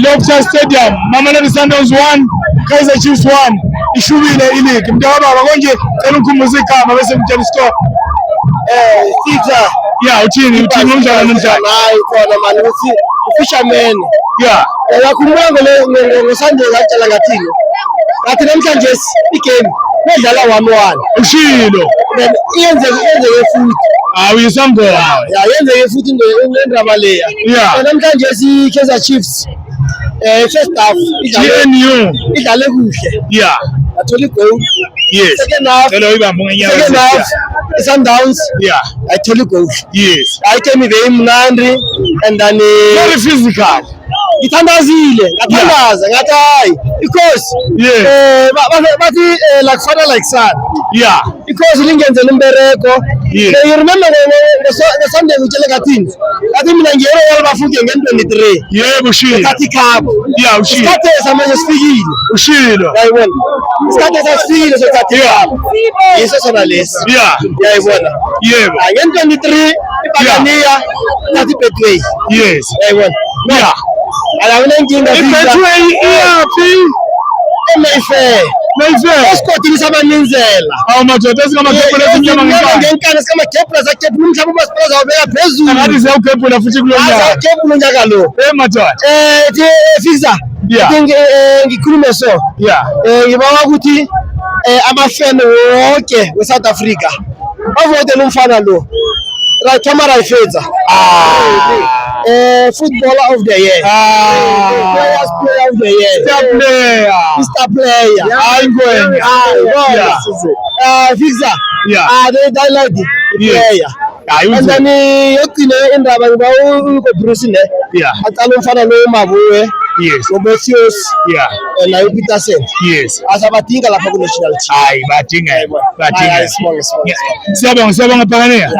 Loftus Stadium, Mamelodi Sundowns 1, Kaizer Chiefs 1. Ishubile iligi. Mtawaba wakonje telukumuzika mabese mtani score. Fixa. Yeah, uchini unjana nunjana. Hayi khona manje uthi fisherman. Yeah. Yakhuluma ngosanje ngacala ngathini. Ngathi namhlanje igame nedlala 1-1. Ushilo. Then iyenze futhi. Uyisambo. Yeah, yenze futhi indaba leya. Yeah. Namhlanje Kaizer Chiefs first half GNU idlale kuhle. Yeah. Athola goal. Yes. Second half Sundowns. Yeah. Athola goal. Yes. I came very mnandi and then very physical. Ithandazile ngathandaza ngathi hayi because bathi like father like son. Yeah. Because lingenzela umbereko. Yeah. You remember the Sunday ngitshele ngathini ngathi mina ngiyero yalabafundi nge-23. Yebo ushilo. Ngathi cup. Yeah ushilo. Isikhathi samanje sifikile. Ushilo. Yayibona. Isikhathi sasifikile sokuthi cup. Yiso sona lesi. Yeah. Yayibona. Yebo. Nge-23 ibakaniya ngathi Betway. Yes. Yayibona. Yeah. Alawuna inkinga Betway iyaphi? Mayfair. Esikotini sabaninzela. Madoda singamakhepula ezinyama ngenkani singamakhepula zakhepula umhlaba umasipalaza wabeka phezulu. Akathi siyawukhepula futhi kulo nyaka. Azakhepula unyaka lo. Madoda. Fixa. Ngikhulume so. Yeah. Ngibawa ukuthi abafana wonke weSouth Africa bavotele umfana lo. Tamara Ifeza. Footballer of the year. Player of the year. Star player. I'm going. Fixa. Yeah. They like the player. And then yokine indaba ngiba Bruce ne. Yeah. Atalo mfana lo Mabuwe. Yes. Obesios. Yeah. Na Peterson. Yes. Asabatinga lapha ku national team. Hayi badinga. Small. Siyabonga phakaniya.